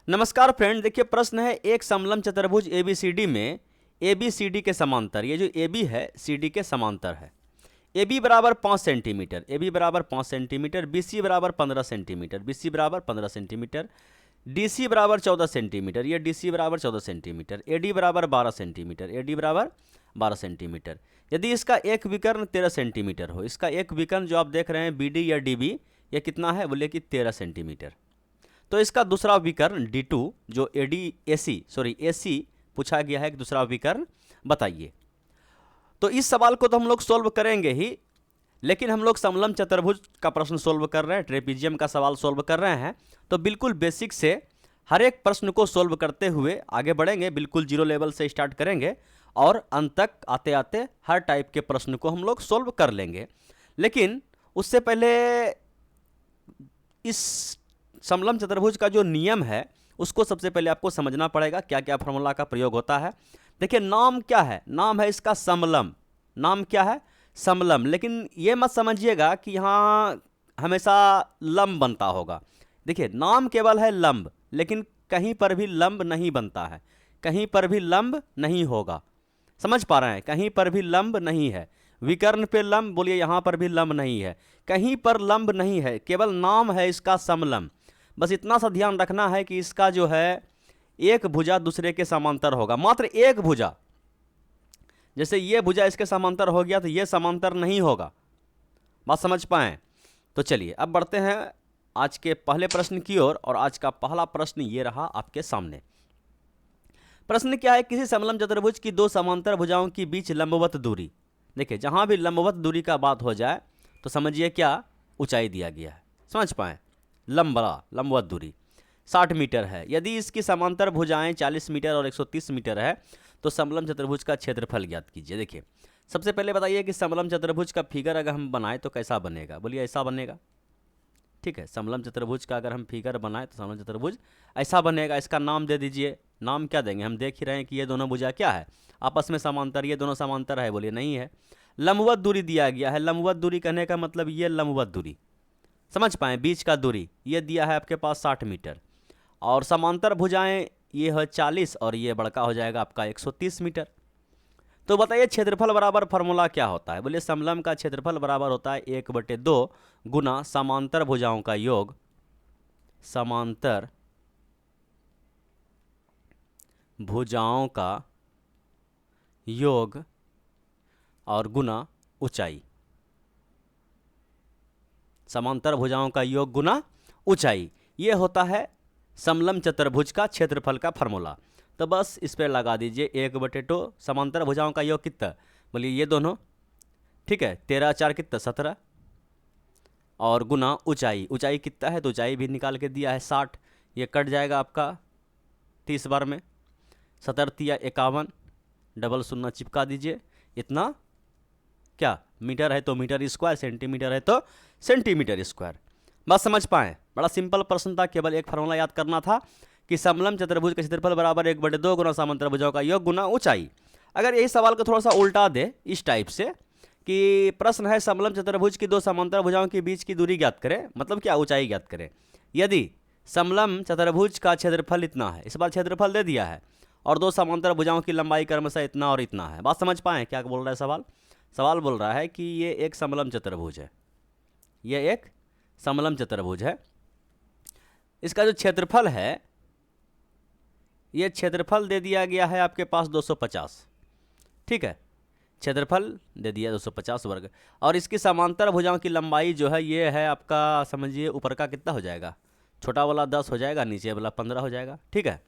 नमस्कार फ्रेंड, देखिए प्रश्न है एक समलंब चतुर्भुज एबीसीडी में एबीसीडी के समांतर, ये जो एबी है सीडी के समांतर है। AB बराबर 5 सेंटीमीटर, AB बराबर 5 सेंटीमीटर, BC बराबर 15 सेंटीमीटर, BC बराबर 15 सेंटीमीटर, DC बराबर 14 सेंटीमीटर, ये DC बराबर 14 सेंटीमीटर, AD बराबर 12 सेंटीमीटर, AD बराबर 12 सेंटीमीटर। यदि इसका एक विकर्ण 13 सेंटीमीटर हो, इसका एक विकर्ण जो आप देख रहे हैं BD या DB, ये कितना है, बोलिए कि 13 सेंटीमीटर। तो इसका दूसरा विकर्ण D2 जो AC पूछा गया है, एक दूसरा विकर्ण बताइए। तो इस सवाल को तो हम लोग सोल्व करेंगे ही, लेकिन हम लोग समलंब चतुर्भुज का प्रश्न सोल्व कर रहे हैं, ट्रेपीजियम का सवाल सोल्व कर रहे हैं, तो बिल्कुल बेसिक से हर एक प्रश्न को सोल्व करते हुए आगे बढ़ेंगे। बिल्कुल जीरो लेवल से स्टार्ट करेंगे और अंत तक आते आते हर टाइप के प्रश्न को हम लोग सोल्व कर लेंगे। लेकिन उससे पहले इस समलंब चतुर्भुज का जो नियम है उसको सबसे पहले आपको समझना पड़ेगा, क्या क्या फॉर्मूला का प्रयोग होता है। देखिए नाम क्या है, नाम है इसका समलंब, नाम क्या है, समलंब। लेकिन ये मत समझिएगा कि यहाँ हमेशा लंब बनता होगा। देखिए नाम केवल है लंब, लेकिन कहीं पर भी लंब नहीं बनता है, कहीं पर भी लंब नहीं होगा। समझ पा रहे हैं, कहीं पर भी लंब नहीं है। विकर्ण पे लंब, बोलिए यहाँ पर भी लंब नहीं है, कहीं पर लंब नहीं है, केवल नाम है इसका समलंब। बस इतना सा ध्यान रखना है कि इसका जो है एक भुजा दूसरे के समांतर होगा, मात्र एक भुजा। जैसे ये भुजा इसके समांतर हो गया तो ये समांतर नहीं होगा। बात समझ पाए? तो चलिए अब बढ़ते हैं आज के पहले प्रश्न की ओर। और आज का पहला प्रश्न ये रहा आपके सामने। प्रश्न क्या है, किसी समलंब चतुर्भुज की दो समांतर भुजाओं के बीच लंबवत दूरी। देखिए जहां भी लंबवत दूरी का बात हो जाए तो समझिए क्या ऊंचाई दिया गया है। समझ पाए? लंबवत दूरी 60 मीटर है। यदि इसकी समांतर भुजाएं 40 मीटर और 130 मीटर है तो समलंब चतुर्भुज का क्षेत्रफल ज्ञात कीजिए। देखिए सबसे पहले बताइए कि समलंब चतुर्भुज का फिगर अगर हम बनाए तो कैसा बनेगा। बोलिए ऐसा बनेगा। ठीक है, समलंब चतुर्भुज का अगर हम फिगर बनाए तो समलंब चतुर्भुज ऐसा बनेगा। इसका नाम दे दीजिए। नाम क्या देंगे? हम देख ही रहे हैं कि ये दोनों भुजा क्या है, आपस में समांतर, ये दोनों समांतर है। बोलिए नहीं है। लंबवत दूरी दिया गया है। लंबवत दूरी कहने का मतलब ये लंबवत दूरी, समझ पाए, बीच का दूरी ये दिया है आपके पास 60 मीटर। और समांतर भुजाएं ये है 40 और ये बड़का हो जाएगा आपका 130 मीटर। तो बताइए क्षेत्रफल बराबर फार्मूला क्या होता है। बोलिए समलंब का क्षेत्रफल बराबर होता है 1/2 गुना समांतर भुजाओं का योग, समांतर भुजाओं का योग और गुना ऊंचाई। समांतर भुजाओं का योग गुना ऊंचाई, ये होता है समलंब चतुर्भुज का क्षेत्रफल का फार्मूला। तो बस इस पर लगा दीजिए 1/2 समांतर भुजाओं का योग कितना, बोलिए ये दोनों, ठीक है, 13 4 कितना 17, और गुना ऊंचाई। ऊंचाई कितना है तो ऊंचाई भी निकाल के दिया है 60, ये कट जाएगा आपका 30 बार में, 17 या 51, डबल शून्य चिपका दीजिए। इतना क्या मीटर है तो मीटर स्क्वायर, सेंटीमीटर है तो सेंटीमीटर स्क्वायर। बात समझ पाए? बड़ा सिंपल प्रश्न था, केवल एक फार्मूला याद करना था कि समलंब चतुर्भुज का क्षेत्रफल बराबर 1/2 गुना समांतर भुजाओं का योग गुना ऊंचाई। अगर यही सवाल को थोड़ा सा उल्टा दे इस टाइप से कि प्रश्न है समलंब चतुर्भुज की दो समांतर भुजाओं के बीच की दूरी ज्ञात करें, मतलब क्या, ऊंचाई ज्ञात करें। यदि समलंब चतुर्भुज का क्षेत्रफल इतना है, इस बार क्षेत्रफल दे दिया है, और दो समांतर भुजाओं की लंबाई क्रमशः इतना और इतना है। बात समझ पाए क्या बोल रहा है सवाल? सवाल बोल रहा है कि ये एक समलंब चतुर्भुज है, ये एक समलंब चतुर्भुज है। इसका जो क्षेत्रफल है, ये क्षेत्रफल दे दिया गया है आपके पास 250, ठीक है, क्षेत्रफल दे दिया 250 वर्ग। और इसकी समांतर भुजाओं की लंबाई जो है ये है आपका, समझिए ऊपर का कितना हो जाएगा, छोटा वाला 10 हो जाएगा, नीचे वाला 15 हो जाएगा, ठीक है।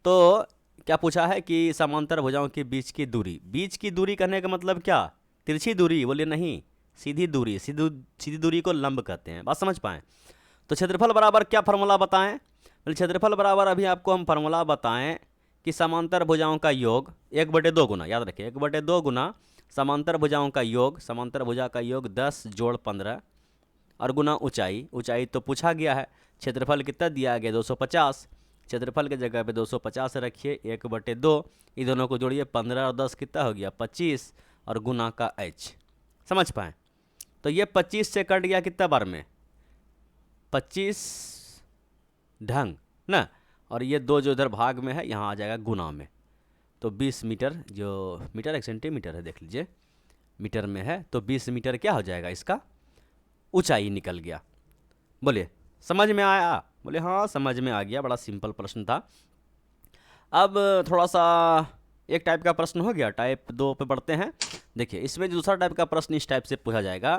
तो क्या पूछा है कि समांतर भुजाओं के बीच की दूरी। बीच की दूरी कहने का मतलब क्या, तिरछी दूरी? बोलिए नहीं, सीधी दूरी। सीधी दूरी को लंब कहते हैं। बात समझ पाएँ? तो क्षेत्रफल बराबर क्या फार्मूला बताएं? क्षेत्रफल बराबर अभी आपको हम फार्मूला बताएं कि समांतर भुजाओं का योग 1/2 गुना, याद रखिए 1/2 गुना समांतर भुजाओं का योग, समांतर भुजा का योग 10 जोड़ 15 और गुना ऊंचाई। ऊंचाई तो पूछा गया है, क्षेत्रफल कितना दिया गया 250, क्षेत्रफल के जगह पे 250 रखिए, 1/2, ये दोनों को जोड़िए, 15 और 10 कितना हो गया 25, और गुना का h। समझ पाए? तो ये 25 से कट गया कितना बार में, 25 ढंग ना, और ये 2 जो इधर भाग में है यहाँ आ जाएगा गुना में। तो 20 मीटर, जो मीटर एक सेंटीमीटर है देख लीजिए, मीटर में है तो 20 मीटर क्या हो जाएगा, इसका ऊंचाई निकल गया। बोलिए समझ में आया? बोले हाँ समझ में आ गया, बड़ा सिंपल प्रश्न था। अब थोड़ा सा एक टाइप का प्रश्न हो गया, टाइप 2 पे बढ़ते हैं। देखिए इसमें दूसरा टाइप का प्रश्न इस टाइप से पूछा जाएगा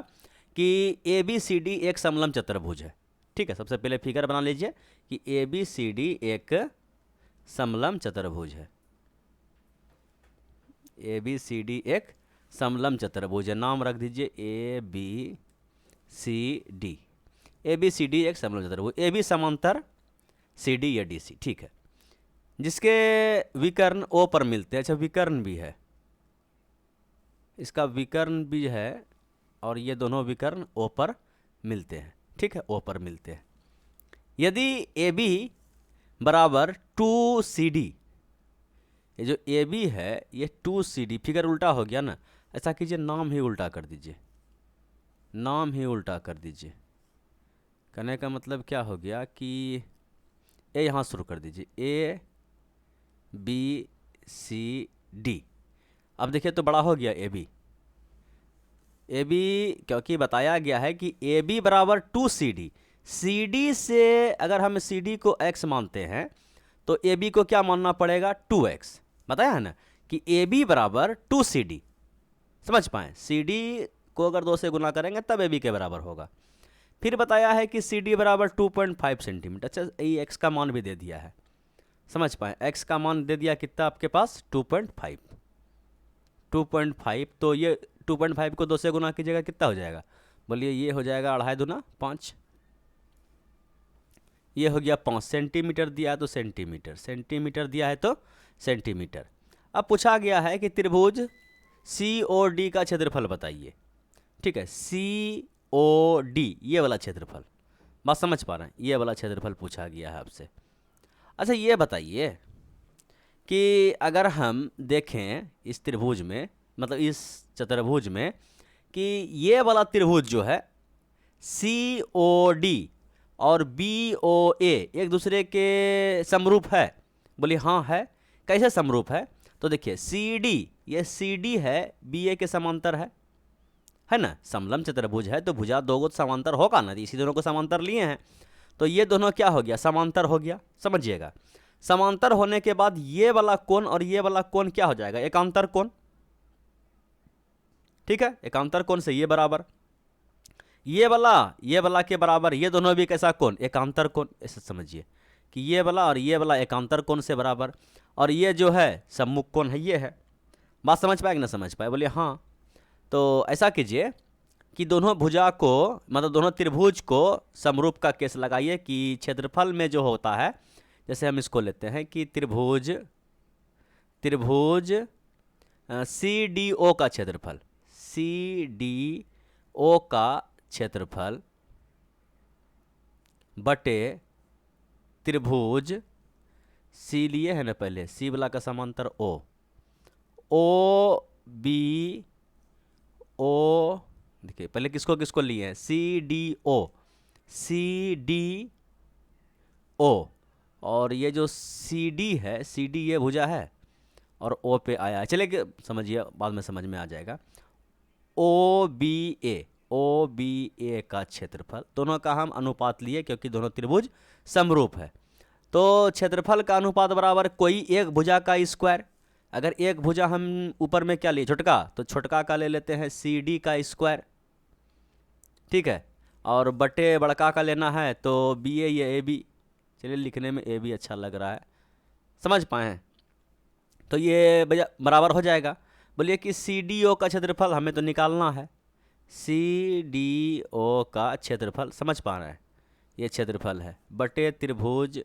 कि ABCD एक समलंब चतुर्भुज है। ठीक है, सबसे पहले फिगर बना लीजिए कि ABCD एक समलंब चतुर्भुज है। ABCD एक समलंब चतुर्भुज है, नाम रख दीजिए ABCD। ABCD एक समलंब चतुर्भुज, AB समांतर CD या DC, ठीक है, जिसके विकर्ण O पर मिलते हैं। अच्छा विकर्ण भी है, इसका विकर्ण भी है और ये दोनों विकर्ण O पर मिलते हैं। ठीक है, O पर मिलते हैं। यदि AB बराबर 2CD, ये जो AB है ये 2CD, फिगर उल्टा हो गया ना, ऐसा कीजिए नाम ही उल्टा कर दीजिए, नाम ही उल्टा कर दीजिए। कहने का मतलब क्या हो गया कि ए यहाँ शुरू कर दीजिए, ABCD। अब देखिए तो बड़ा हो गया AB क्योंकि बताया गया है कि AB बराबर 2CD। CD से अगर हम CD को x मानते हैं तो AB को क्या मानना पड़ेगा, 2x। बताया है ना कि AB बराबर 2CD, समझ पाए? CD को अगर 2 से गुना करेंगे तब AB के बराबर होगा। फिर बताया है कि CD बराबर 2.5 सेंटीमीटर। अच्छा ये x का मान भी दे दिया है, समझ पाए? x का मान दे दिया कितना आपके पास, 2.5। तो ये 2.5 को 2 से गुना कीजिएगा कितना हो जाएगा, बोलिए? ये हो जाएगा 2.5 दूना 5, ये हो गया 5 सेंटीमीटर दिया है तो सेंटीमीटर, सेंटीमीटर दिया है तो सेंटीमीटर। अब पूछा गया है कि त्रिभुज COD का क्षेत्रफल बताइए। ठीक है, COD ये वाला क्षेत्रफल, बात समझ पा रहे हैं? ये वाला क्षेत्रफल पूछा गया है आपसे। अच्छा ये बताइए कि अगर हम देखें इस त्रिभुज में, मतलब इस चतुर्भुज में, कि ये वाला त्रिभुज जो है COD और BOA एक दूसरे के समरूप है। बोलिए हाँ है। कैसे समरूप है? तो देखिए CD, ये CD है, BA के समांतर है ना। समलंब चतुर्भुज है तो भुजा दो को समांतर होगा ना, इसी दोनों को समांतर लिए हैं तो ये दोनों क्या हो गया, समांतर हो गया। समझिएगा, समांतर होने के बाद ये वाला कोण और ये वाला कोण क्या हो जाएगा, एकांतर कोण। ठीक है, एकांतर कोण से ये बराबर, ये वाला के बराबर, ये दोनों भी कैसा कोण, एकांतर कोण। ऐसे समझिए कि ये वाला एकांतर कोण से बराबर, और ये जो है सम्मुख कोण है, ये है। बात समझ पाए कि ना समझ पाए? बोलिए हाँ। तो ऐसा कीजिए कि दोनों भुजा को, मतलब दोनों त्रिभुज को समरूप का केस लगाइए कि क्षेत्रफल में जो होता है, जैसे हम इसको लेते हैं कि त्रिभुज CDO का क्षेत्रफल, CDO का क्षेत्रफल बटे त्रिभुज C लिए है ना, पहले C वाला का समांतर OBO। देखिए पहले किसको किसको लिए हैं, CDO, और ये जो CD है, CD ये भुजा है और O पे आया है। चलिए समझिए, बाद में समझ में आ जाएगा। OBA का क्षेत्रफल, दोनों का हम अनुपात लिए क्योंकि दोनों त्रिभुज समरूप है। तो क्षेत्रफल का अनुपात बराबर कोई एक भुजा का स्क्वायर। अगर एक भुजा हम ऊपर में क्या लिए, छोटका, तो छोटका का ले लेते हैं CD का स्क्वायर। ठीक है, और बटे बड़का का लेना है तो BA या AB। चलिए लिखने में AB अच्छा लग रहा है, समझ पाए हैं? तो ये बराबर हो जाएगा। बोलिए कि CDO का क्षेत्रफल हमें तो निकालना है, CDO का क्षेत्रफल, समझ पा रहे हैं? ये क्षेत्रफल है बटे त्रिभुज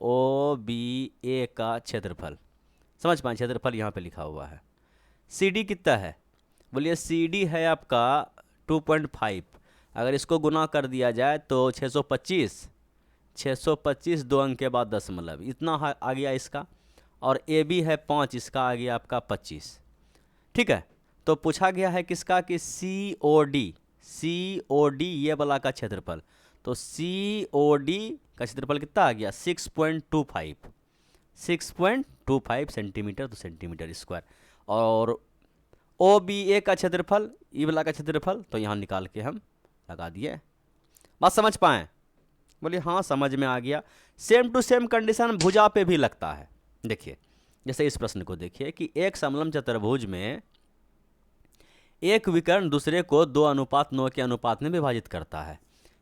OBA का क्षेत्रफल, समझ पाए? क्षेत्रफल यहाँ पे लिखा हुआ है। CD कितना है? बोलिए CD है आपका 2.5। अगर इसको गुना कर दिया जाए तो 625 2 अंक के बाद दशमलव, इतना आ गया इसका। और AB है 5, इसका आ गया आपका 25। ठीक है, तो पूछा गया है किसका, कि COD ये वाला का क्षेत्रफल। तो COD का क्षेत्रफल कितना आ गया 6.25 सेंटीमीटर तो सेंटीमीटर स्क्वायर। और ओ बी ए का क्षेत्रफल, ई वाला का क्षेत्रफल तो यहाँ निकाल के हम लगा दिए। बात समझ पाएँ? बोलिए हाँ समझ में आ गया। सेम टू सेम कंडीशन भुजा पे भी लगता है। देखिए जैसे इस प्रश्न को देखिए कि एक समलंब चतुर्भुज में एक विकर्ण दूसरे को 2:9 के अनुपात में विभाजित करता है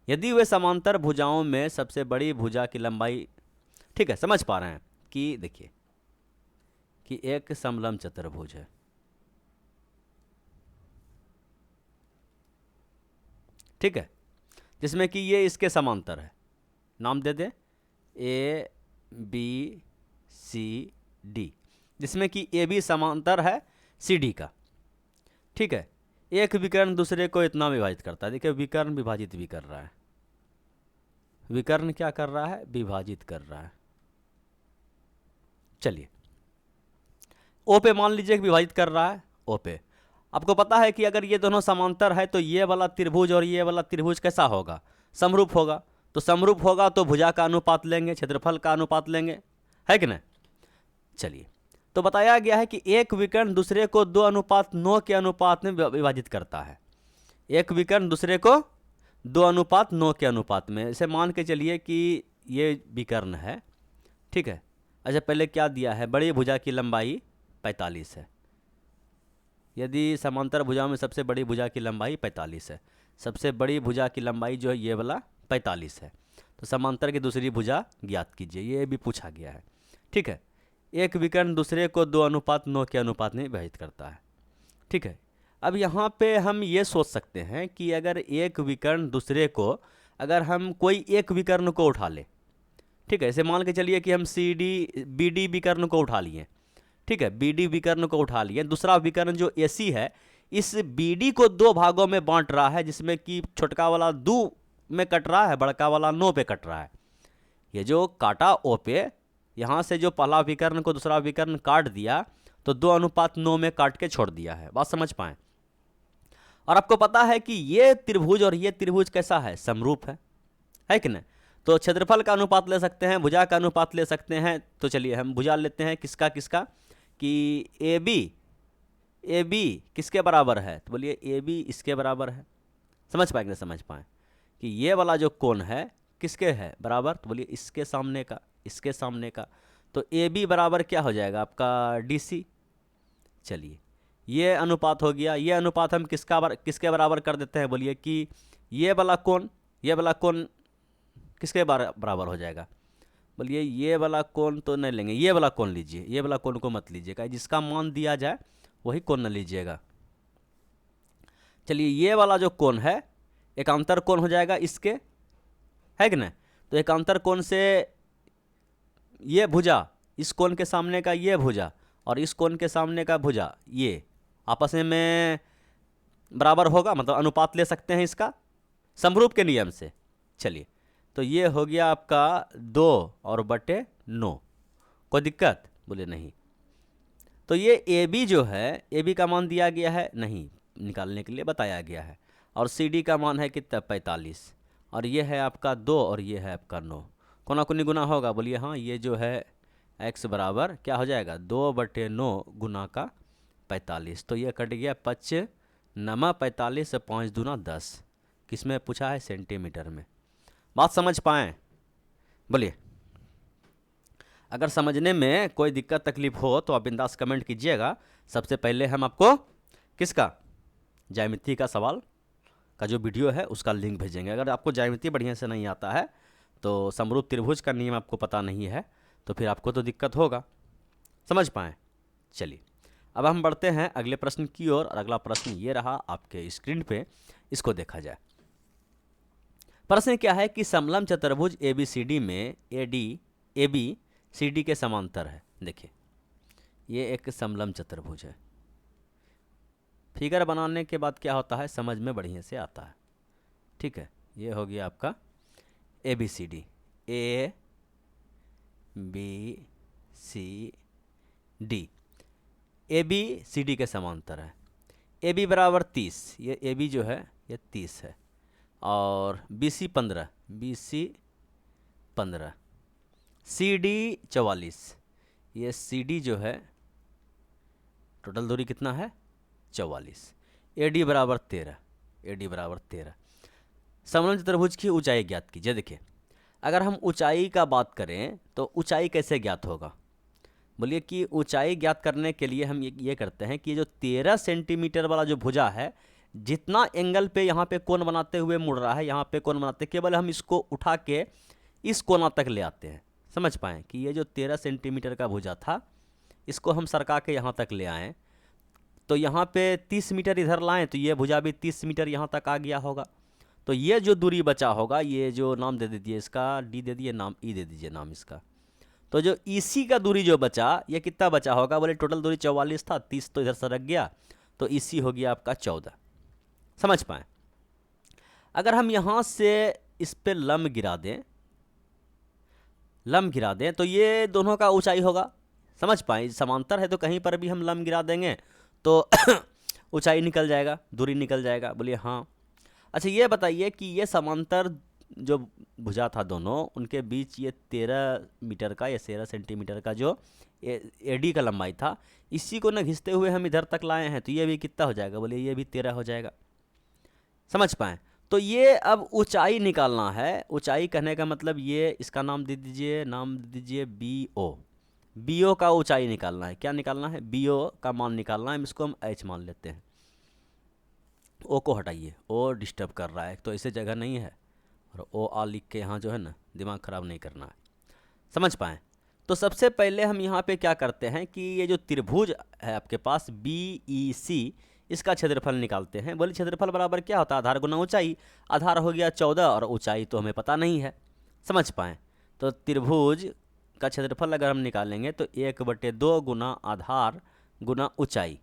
यदि वे समांतर भुजाओं में सबसे बड़ी भुजा की लंबाई, ठीक है समझ पा रहे हैं कि देखिए कि एक समलंब चतुर्भुज है, ठीक है, जिसमें कि ये इसके समांतर है, नाम दे दे ए बी सी डी, जिसमें कि ए बी समांतर है सी डी का, ठीक है। एक विकर्ण दूसरे को इतना विभाजित करता है। देखिए विकर्ण विभाजित भी कर रहा है, विकर्ण क्या कर रहा है, विभाजित कर रहा है। चलिए ओ पे मान लीजिए कि विभाजित कर रहा है, ओ पे आपको पता है कि अगर ये दोनों समांतर है तो ये वाला त्रिभुज और ये वाला त्रिभुज कैसा होगा, समरूप होगा। तो समरूप होगा तो भुजा का अनुपात लेंगे, क्षेत्रफल का अनुपात लेंगे, है कि नहीं। चलिए तो बताया गया है कि एक विकर्ण दूसरे को 2:9 के अनुपात में विभाजित करता है। एक विकर्ण दूसरे को 2:9 के अनुपात में, इसे मान के चलिए कि ये विकर्ण है, ठीक है। अच्छा पहले क्या दिया है, बड़ी भुजा की लंबाई 45 है। यदि समांतर भुजाओं में सबसे बड़ी भुजा की लंबाई 45 है, सबसे बड़ी भुजा की लंबाई जो है ये वाला 45 है, तो समांतर की दूसरी भुजा ज्ञात कीजिए, ये भी पूछा गया है, ठीक है। एक विकर्ण दूसरे को 2:9 के अनुपात में विभाजित करता है, ठीक है। अब यहाँ पे हम ये सोच सकते हैं कि अगर एक विकर्ण दूसरे को, अगर हम कोई एक विकर्ण को उठा ले, ठीक है, ऐसे मान के चलिए कि हम सी डी बी डी विकर्ण को उठा लिए, ठीक है, बी डी विकर्ण को उठा लिए, दूसरा विकर्ण जो ए सी है इस बी डी को 2 भागों में बांट रहा है, जिसमें कि छोटका वाला 2 में कट रहा है, बड़का वाला 9 पे कट रहा है। ये जो काटा ओ पे, यहाँ से जो पहला विकर्ण को दूसरा विकर्ण काट दिया तो 2:9 में काट के छोड़ दिया है। बात समझ पाएँ? और आपको पता है कि ये त्रिभुज और ये त्रिभुज कैसा है, समरूप है कि नहीं। तो क्षेत्रफल का अनुपात ले सकते हैं, भुजा का अनुपात ले सकते हैं। तो चलिए हम भुजा लेते हैं, किसका किसका, कि ए बी किसके बराबर है, तो बोलिए ए बी इसके बराबर है। समझ पाएंगे, समझ पाएँ कि ये वाला जो कोण है किसके है बराबर, तो बोलिए इसके सामने का, इसके सामने का। तो ए बी बराबर क्या हो जाएगा आपका डी सी। चलिए ये अनुपात हो गया। ये अनुपात हम किसके बराबर कर देते हैं, बोलिए कि ये वाला कोण किसके बराबर हो जाएगा, बोलिए ये वाला कोण तो नहीं लेंगे, ये वाला कोण लीजिए, ये वाला कोण को मत लीजिएगा, जिसका मान दिया जाए वही कोण न लीजिएगा। चलिए ये वाला जो कोण है एकांतर कोण हो जाएगा इसके, है कि नहीं। तो एकांतर कोण से ये भुजा, इस कोण के सामने का ये भुजा और इस कोण के सामने का भुजा, ये आपस में बराबर होगा, मतलब अनुपात ले सकते हैं इसका समरूप के नियम से। चलिए तो ये हो गया आपका 2/9। कोई दिक्कत, बोले नहीं। तो ये ए बी जो है, ए बी का मान दिया गया है नहीं, निकालने के लिए बताया गया है, और सी डी का मान है कितना 45, और ये है आपका 2 और ये है आपका 9। कोना कोनी गुना होगा, बोलिए हाँ। ये जो है x बराबर क्या हो जाएगा 2/9 गुना का 45, तो ये कट गया 5 नमा 45 से 5 दूना 10, किस में पूछा है, सेंटीमीटर में। बात समझ पाएँ? बोलिए अगर समझने में कोई दिक्कत तकलीफ हो तो आप बिंदास कमेंट कीजिएगा। सबसे पहले हम आपको किसका, ज्यामिति का सवाल का जो वीडियो है उसका लिंक भेजेंगे। अगर आपको ज्यामिति बढ़िया से नहीं आता है तो समरूप त्रिभुज का नियम आपको पता नहीं है तो फिर आपको तो दिक्कत होगा। समझ पाएँ? चलिए अब हम बढ़ते हैं अगले प्रश्न की ओर, और अगला प्रश्न ये रहा आपके स्क्रीन पे, इसको देखा जाए। प्रश्न क्या है कि समलंब चतुर्भुज ए बी सी डी में ए बी सी डी के समांतर है। देखिए ये एक समलंब चतुर्भुज है। फिगर बनाने के बाद क्या होता है, समझ में बढ़िया से आता है, ठीक है। ये हो गया आपका A B C D, A B C D, A B C D के समांतर है। ए बी बराबर 30, ये ए बी जो है ये 30 है, और B C 15, B C 15, C D 44, ये सी डी जो है टोटल दूरी कितना है 44, ए डी बराबर 13, ए डी बराबर 13। समलंब चतुर्भुज की ऊंचाई ज्ञात कीजिए। देखिए अगर हम ऊंचाई का बात करें तो ऊंचाई कैसे ज्ञात होगा, बोलिए कि ऊंचाई ज्ञात करने के लिए हम ये करते हैं कि जो 13 सेंटीमीटर वाला जो भुजा है, जितना एंगल पे यहाँ पे कोण बनाते हुए मुड़ रहा है, यहाँ पे कोण बनाते, केवल हम इसको उठा के इस कोना तक ले आते हैं। समझ पाएँ कि ये जो 13 सेंटीमीटर का भुजा था, इसको हम सरका के यहाँ तक ले आएँ, तो यहाँ पे 30 मीटर इधर लाएँ तो ये भुजा भी 30 मीटर यहाँ तक आ गया होगा। तो ये जो दूरी बचा होगा, ये जो नाम दे दीजिए इसका, डी दे दीजिए, नाम ई दे दीजिए नाम इसका। तो जो ईसी का दूरी जो बचा, ये कितना बचा होगा, बोले टोटल दूरी 44 था, 30 तो इधर सरक गया, तो ईसी हो गया आपका 14। समझ पाएँ। अगर हम यहाँ से इस पे लंब गिरा दें, लंब गिरा दें तो ये दोनों का ऊंचाई होगा। समझ पाएँ, समांतर है तो कहीं पर भी हम लंब गिरा देंगे तो ऊंचाई निकल जाएगा, दूरी निकल जाएगा। बोलिए हाँ। अच्छा ये बताइए कि ये समांतर जो भुजा था दोनों, उनके बीच ये 13 मीटर का या 13 सेंटीमीटर का जो एडी का लंबाई था, इसी को न घिसते हुए हम इधर तक लाए हैं, तो ये भी कितना हो जाएगा, बोलिए ये भी 13 हो जाएगा। समझ पाएँ। तो ये अब ऊंचाई निकालना है। ऊंचाई कहने का मतलब ये, इसका नाम दे दीजिए, नाम दे दीजिए बी ओ। बी ओ का ऊंचाई निकालना है। क्या निकालना है, बी ओ का मान निकालना है। इसको हम एच मान लेते हैं। ओ को हटाइए, ओ डिस्टर्ब कर रहा है, तो इसे जगह नहीं है, और ओ आ लिख के यहाँ जो है ना दिमाग ख़राब नहीं करना है। समझ पाएँ। तो सबसे पहले हम यहाँ पे क्या करते हैं कि ये जो त्रिभुज है आपके पास बी ई सी, इसका क्षेत्रफल निकालते हैं। बोले क्षेत्रफल बराबर क्या होता है, आधार गुना ऊंचाई। आधार हो गया 14 और ऊंचाई तो हमें पता नहीं है। समझ पाएँ। तो त्रिभुज का क्षेत्रफल अगर हम निकालेंगे तो 1/2 गुना आधार गुना ऊंचाई।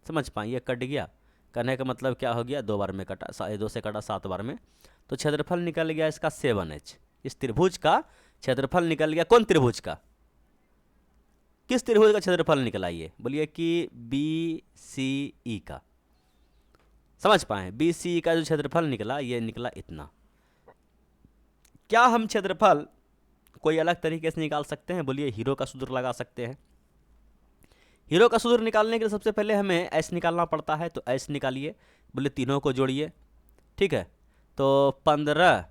समझ पाएँ, ये कट गया। कहने का मतलब क्या हो गया, 2 बार में कटा, 2 से कटा 7 बार में, तो क्षेत्रफल निकल गया इसका 7h। इस त्रिभुज का क्षेत्रफल निकल गया। कौन त्रिभुज का, किस त्रिभुज का क्षेत्रफल निकला ये, बोलिए कि बी सी ई का। समझ पाएँ। बी सी ई का जो क्षेत्रफल निकला, ये निकला इतना। क्या हम क्षेत्रफल कोई अलग तरीके से निकाल सकते हैं, बोलिए हीरो का सूत्र लगा सकते हैं। हीरो का सूत्र निकालने के लिए सबसे पहले हमें एस निकालना पड़ता है, तो एस निकालिए। बोले तीनों को जोड़िए, ठीक है। तो 15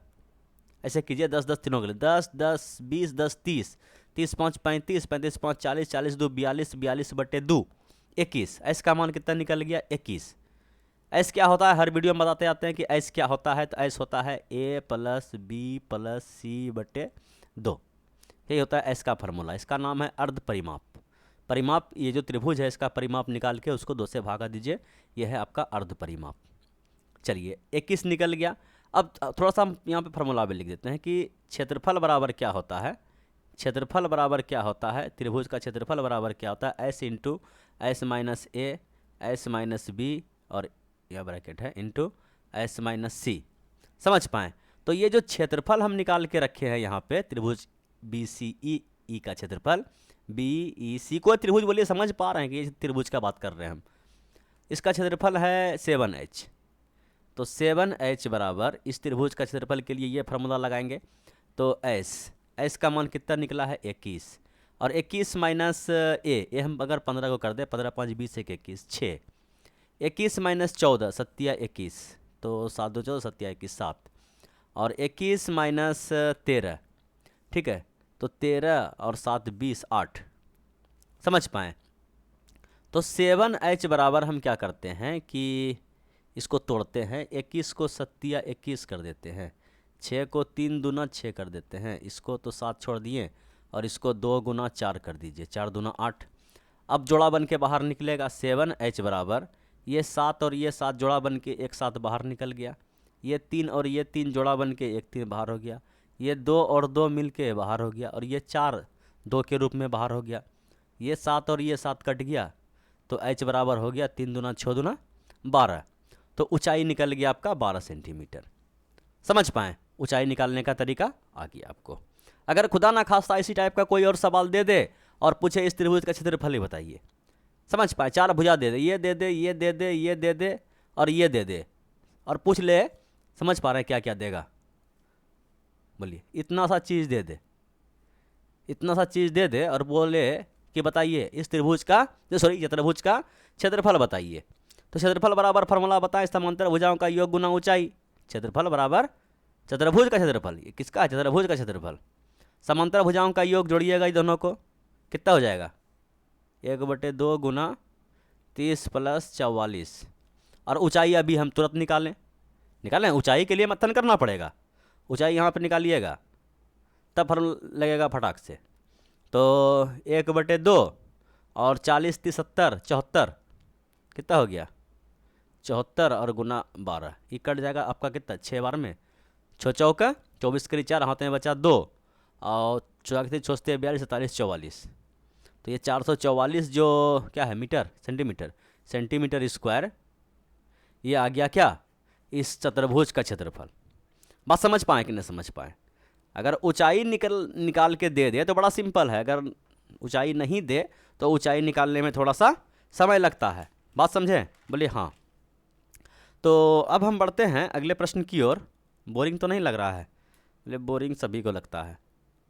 ऐसे कीजिए, 10 10 तीनों के लिए, 10 10 20 10 30, 30 5 35, 35 5 40, 40 2 42, 42/2 21। एस का मान कितना निकल गया, 21। एस क्या होता है, हर वीडियो में बताते आते हैं कि एस क्या होता है। तो एस होता है ए प्लस बी प्लस सी बटे 2। यही होता है एस का फार्मूला। इसका नाम है अर्ध परिमाप। परिमाप, ये जो त्रिभुज है इसका परिमाप निकाल के उसको 2 से भागा दीजिए, यह है आपका अर्ध परिमाप। चलिए 21 निकल गया। अब थोड़ा सा हम यहाँ पे फार्मूला भी लिख देते हैं कि क्षेत्रफल बराबर क्या होता है। क्षेत्रफल बराबर क्या होता है, त्रिभुज का क्षेत्रफल बराबर क्या होता है, S into S minus A S minus B, और यह ब्रैकेट है, इंटू एस माइनस सी। समझ पाएँ। तो ये जो क्षेत्रफल हम निकाल के रखे हैं यहाँ पे, त्रिभुज बी सी ई का क्षेत्रफल, बी ई सी को त्रिभुज बोलिए, समझ पा रहे हैं कि ये त्रिभुज का बात कर रहे हैं हम। इसका क्षेत्रफल है 7h। तो 7h बराबर इस त्रिभुज का क्षेत्रफल के लिए ये फार्मूला लगाएंगे। तो एस का मान कितना निकला है, 21, और 21 माइनस ए हम अगर 15 को कर दे, 15 5 20 1 21 6, 21 माइनस 14 7 21, तो 7 2 14 7 21 7, और 21 माइनस 13, ठीक है, तो 13 और 7 20 8। समझ पाएँ। तो 7h बराबर हम क्या करते हैं कि इसको तोड़ते हैं, 21 को 7 21 कर देते हैं, 6 को 3 दूना 6 कर देते हैं, इसको तो 7 छोड़ दिए, और इसको 2 गुना 4 कर दीजिए, 4 दूना 8। अब जोड़ा बन के बाहर निकलेगा। 7h बराबर ये 7 और ये 7 जोड़ा बन के एक साथ बाहर निकल गया, ये 3 और ये 3 जोड़ा बन के एक 3 बाहर हो गया, ये 2 और 2 मिल के बाहर हो गया, और ये 4 2 के रूप में बाहर हो गया, ये 7 और ये 7 कट गया, तो h बराबर हो गया 3 दूना 6 दूना 12। तो ऊंचाई निकल गया आपका 12 सेंटीमीटर। समझ पाएँ। ऊंचाई निकालने का तरीका आ गया आपको। अगर खुदा ना खास्ता इसी टाइप का कोई और सवाल दे दे और पूछे इस त्रिभुज का क्षेत्रफल ही बताइए, समझ पाए, 4 भुजा दे दे, ये दे दे, ये दे दे, ये दे दे, और ये दे दे, और पूछ ले, समझ पा रहे हैं क्या क्या देगा, बोलिए, इतना सा चीज़ दे दे, इतना सा चीज़ दे दे और बोले कि बताइए इस त्रिभुज का चतुर्भुज का क्षेत्रफल बताइए, तो क्षेत्रफल बराबर फॉर्मूला बताएं, समांतर भुजाओं का योग गुना ऊंचाई। क्षेत्रफल बराबर चतुर्भुज का क्षेत्रफल, ये किसका है? चतुर्भुज का क्षेत्रफल। समांतर भुजाओं का योग जोड़िएगा, ये दोनों को कितना हो जाएगा? 1/2 गुना 30 + 44। और ऊंचाई अभी हम तुरंत निकालें, ऊंचाई के लिए मत्थन करना पड़ेगा। ऊंचाई यहाँ पर निकालिएगा तब फर्क लगेगा फटाक से। तो 1/2 और 40 30 70 74, कितना हो गया? 74 और गुना 12, ये कट जाएगा आपका कितना? 6 बार में 6 चौका 24 करी 4, हाथ में बचा 2 और 4 42 47 44। तो ये 444 जो क्या है मीटर सेंटीमीटर स्क्वायर, ये आ गया क्या? इस चतुर्भुज का क्षेत्रफल। बात समझ पाए कि नहीं समझ पाए? अगर ऊंचाई निकाल के दे दे तो बड़ा सिंपल है, अगर ऊंचाई नहीं दे तो ऊंचाई निकालने में थोड़ा सा समय लगता है। बात समझे? बोलिए हाँ। तो अब हम बढ़ते हैं अगले प्रश्न की ओर। बोरिंग तो नहीं लग रहा है? बोले बोरिंग सभी को लगता है।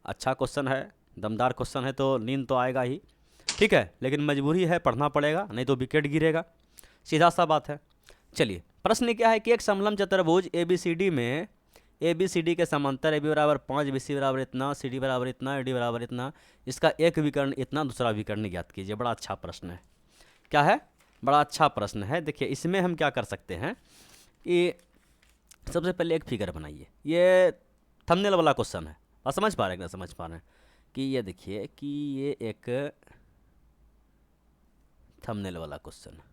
अच्छा क्वेश्चन है, दमदार क्वेश्चन है, तो नींद तो आएगा ही, ठीक है, लेकिन मजबूरी है, पढ़ना पड़ेगा, नहीं तो विकेट गिरेगा, सीधा सा बात है। चलिए, प्रश्न क्या है कि एक समलम चतुर्भुज ABCD में ABCD के समांतर AB बराबर 5, BC बराबर इतना, CD बराबर इतना, AD बराबर इतना, इसका एक विकर्ण इतना, दूसरा विकर्ण ज्ञात कीजिए। बड़ा अच्छा प्रश्न है। क्या है? बड़ा अच्छा प्रश्न है। देखिए, इसमें हम क्या कर सकते हैं कि सबसे पहले एक फिगर बनाइए। ये थंबनेल वाला क्वेश्चन है, आप समझ पा रहे हैं? समझ पा रहे हैं कि ये देखिए कि ये एक थंबनेल वाला क्वेश्चन है।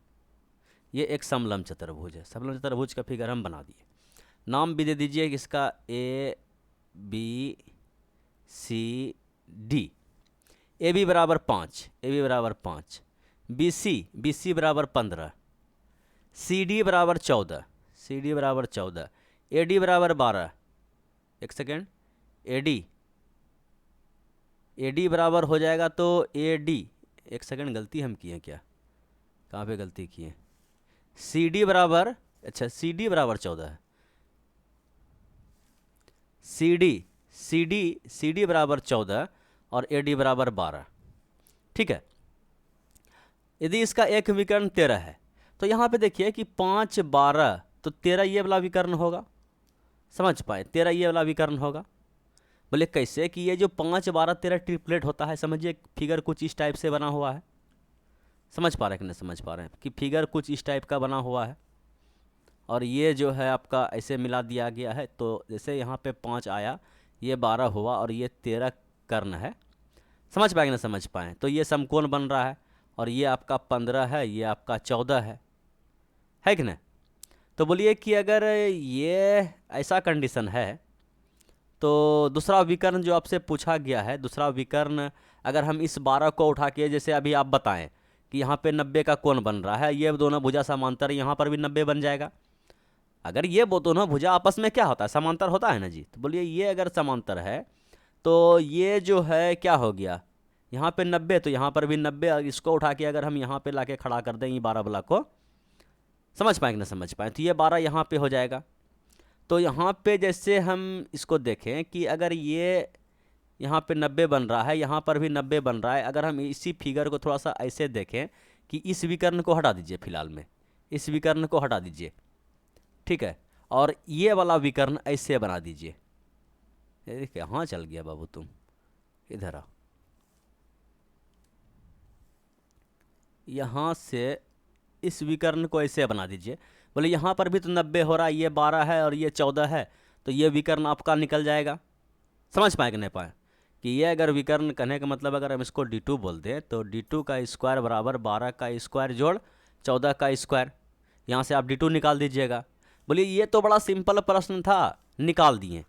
ये एक समलम चतुर्भुज है। समलम चतुर्भुज का फिगर हम बना दिए। नाम भी दे दीजिए इसका ABCD। AB बराबर 5, BC बराबर 15, CD बराबर 14, AD बराबर 12। एक सेकेंड, AD बराबर हो जाएगा तो AD, एक सेकेंड, गलती हम किए क्या? कहाँ पे गलती किए? CD बराबर, अच्छा CD बराबर 14 है। CD बराबर 14 और AD बराबर 12, ठीक है। यदि इसका एक विकर्ण 13 है तो यहाँ पे देखिए कि 5 12, तो 13 ये वाला विकर्ण होगा। समझ पाए? 13 ये वाला विकर्ण होगा। बोले कैसे? कि ये जो 5 12 13 ट्रिपलेट होता है, समझिए फिगर कुछ इस टाइप से बना हुआ है। समझ पा रहे हैं कि नहीं समझ पा रहे हैं? कि फिगर कुछ इस टाइप का बना हुआ है और ये जो है आपका ऐसे मिला दिया गया है। तो जैसे यहाँ पे 5 आया, ये 12 हुआ और ये 13 कर्ण है। समझ पाए कि नहीं समझ पाए? तो ये समकोण बन रहा है और ये आपका 15 है, ये आपका 14 है कि नहीं? तो बोलिए कि अगर ये ऐसा कंडीशन है तो दूसरा विकर्ण जो आपसे पूछा गया है, दूसरा विकर्ण अगर हम इस 12 को उठा के, जैसे अभी आप बताएं कि यहाँ पे 90 का कोण बन रहा है, ये दोनों भुजा समांतर, यहाँ पर भी 90 बन जाएगा। अगर ये वो दोनों भुजा आपस में क्या होता है? समांतर होता है ना जी। तो बोलिए ये अगर समांतर है तो ये जो है क्या हो गया? यहाँ पे 90, तो यहाँ पर भी 90, और इसको उठा के अगर हम यहाँ पे लाके खड़ा कर दें ये 12 वाला को, समझ पाएंगे ना समझ पाए? तो ये 12 यहाँ पे हो जाएगा। तो यहाँ पे जैसे हम इसको देखें कि अगर ये यहाँ पे 90 बन रहा है, यहाँ पर भी 90 बन रहा है, अगर हम इसी फिगर को थोड़ा सा ऐसे देखें कि इस विकर्ण को हटा दीजिए, फिलहाल में इस विकर्ण को हटा दीजिए, ठीक है, और ये वाला विकर्ण ऐसे बना दीजिए। देखिए, हाँ चल गया बाबू, तुम इधर आओ। यहाँ से इस विकर्ण को ऐसे बना दीजिए। बोले यहाँ पर भी तो 90 हो रहा है, ये 12 है और ये 14 है, तो ये विकर्ण आपका निकल जाएगा। समझ पाए कि नहीं पाए? कि ये अगर विकर्ण कहने का मतलब अगर हम इसको D2 बोल दें तो D2 का स्क्वायर बराबर 12 का स्क्वायर जोड़ 14 का स्क्वायर। यहाँ से आप D2 निकाल दीजिएगा। बोलिए ये तो बड़ा सिंपल प्रश्न था, निकाल दिए,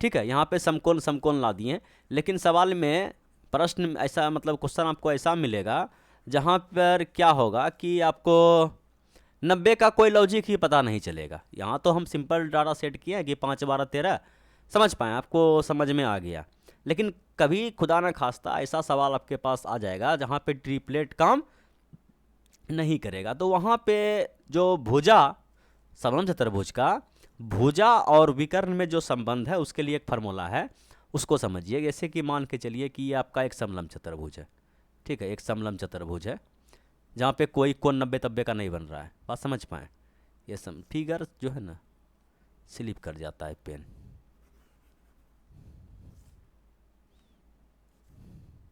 ठीक है। यहाँ पे समकोण ला दिए, लेकिन सवाल में प्रश्न ऐसा, मतलब क्वेश्चन आपको ऐसा मिलेगा जहाँ पर क्या होगा कि आपको 90 का कोई लॉजिक ही पता नहीं चलेगा। यहाँ तो हम सिंपल डाटा सेट किए हैं कि 5 12 13, समझ पाएँ, आपको समझ में आ गया। लेकिन कभी खुदा न खास्ता ऐसा सवाल आपके पास आ जाएगा जहाँ पे ट्रिपलेट काम नहीं करेगा, तो वहाँ पे जो भुजा, समलम चतुर्भुज का भुजा और विकर्ण में जो संबंध है उसके लिए एक फार्मूला है, उसको समझिए। जैसे कि मान के चलिए कि ये आपका एक समलम चतुर्भुज है, ठीक है, एक समलम चतुर्भुज है जहाँ पे कोई कोण 90 का नहीं बन रहा है। बात समझ पाए? ये फिगर जो है ना स्लिप कर जाता है पेन।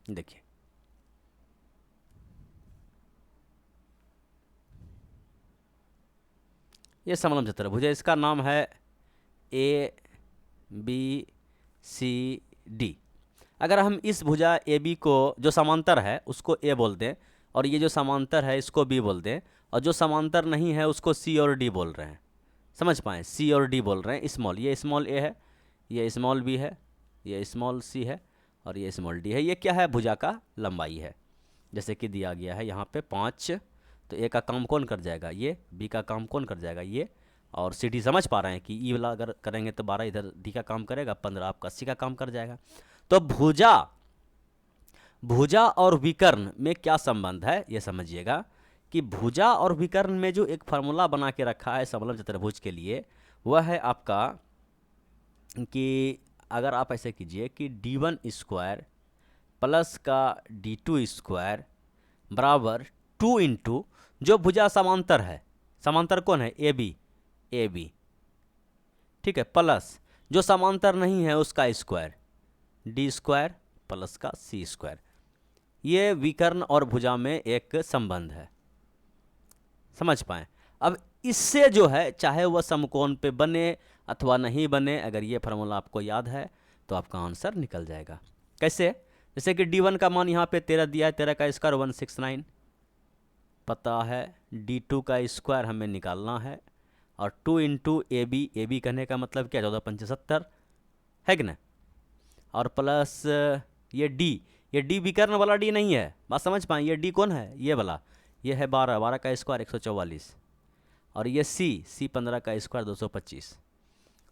देखिए ये समलम चतुर्भुज है, इसका नाम है ए बी सी डी। अगर हम इस भुजा ए बी को जो समांतर है उसको ए बोल दें, और ये जो समांतर है इसको बी बोल दें, और जो समांतर नहीं है उसको सी और डी बोल रहे हैं। समझ पाएँ? सी और डी बोल रहे हैं। स्मॉल, ये स्मॉल ए है, ये स्मॉल बी है, ये स्मॉल सी है, और ये स्मॉल डी है। ये क्या है? भुजा का लंबाई है, जैसे कि दिया गया है यहाँ पे 5। तो ए का काम कौन कर जाएगा? ये। बी का काम कौन कर जाएगा? ये। और सी डी समझ पा रहे हैं कि ई वाला अगर करेंगे तो 12 इधर डी का काम करेगा, 15 आपका सी का काम कर जाएगा। तो भुजा और विकर्ण में क्या संबंध है ये समझिएगा कि भुजा और विकर्ण में जो एक फार्मूला बना के रखा है समलम चतुर्भुज के लिए, वह है आपका कि अगर आप ऐसे कीजिए कि d1 स्क्वायर प्लस का d2 स्क्वायर बराबर 2 इंटू जो भुजा समांतर है, समांतर कौन है? ए बी, ठीक है, प्लस जो समांतर नहीं है उसका स्क्वायर, डी स्क्वायर प्लस का सी स्क्वायर। ये विकर्ण और भुजा में एक संबंध है। समझ पाए? अब इससे जो है चाहे वह समकोण पे बने अथवा नहीं बने, अगर ये फार्मूला आपको याद है तो आपका आंसर निकल जाएगा। कैसे? जैसे कि d1 का मान यहाँ पे 13 दिया है, 13 का स्क्वायर 169 पता है, d2 का स्क्वायर हमें निकालना है, और 2 इंटू ए बी कहने का मतलब क्या? 14×75 है कि ना, और प्लस ये डी विकर्ण वाला डी नहीं है। बात समझ पाए? ये डी कौन है? ये वाला, ये है 12 का स्क्वायर 144, और ये सी 15 का स्क्वायर 225।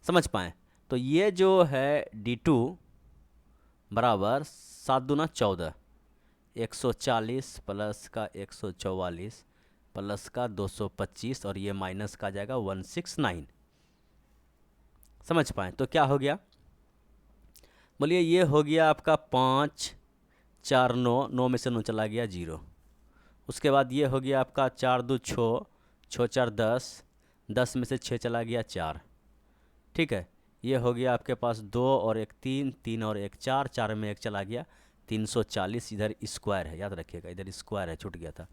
समझ पाएँ? तो ये जो है d2 बराबर 7 दूना 14, 140 प्लस का 144 प्लस का 225, और ये माइनस का जाएगा 169। समझ पाएँ? तो क्या हो गया? बोलिए, ये हो गया आपका 5 4 9, 9 में से 9 चला गया 0। उसके बाद ये हो गया आपका 4 2 6, 6 4 10, 10 में से 6 चला गया 4, ठीक है। ये हो गया आपके पास 2 और 1 3, 3 और 1 4, 4 में 1 चला गया 340। इधर स्क्वायर है, याद रखिएगा, इधर स्क्वायर है, छूट गया था।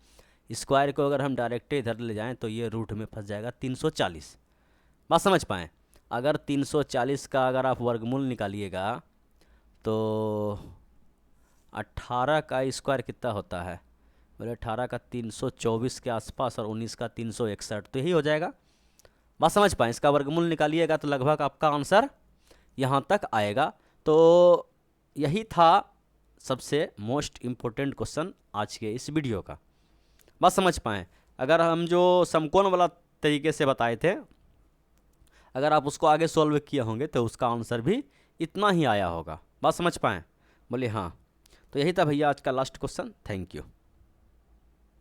स्क्वायर को अगर हम डायरेक्ट इधर ले जाएं तो ये रूट में फंस जाएगा 340। बात समझ पाएँ? अगर 340 का अगर आप वर्गमूल निकालिएगा तो 18 का स्क्वायर कितना होता है? बोले 18 का 324 के आसपास, और 19 का 361, तो यही हो जाएगा। बात समझ पाएँ? इसका वर्गमूल निकालिएगा तो लगभग आपका आंसर यहाँ तक आएगा। तो यही था सबसे मोस्ट इम्पोर्टेंट क्वेश्चन आज के इस वीडियो का। बात समझ पाएँ? अगर हम जो समकोण वाला तरीके से बताए थे, अगर आप उसको आगे सॉल्व किए होंगे तो उसका आंसर भी इतना ही आया होगा। बात समझ पाएँ? बोले हाँ। तो यही था भैया आज का लास्ट क्वेश्चन। Thank you.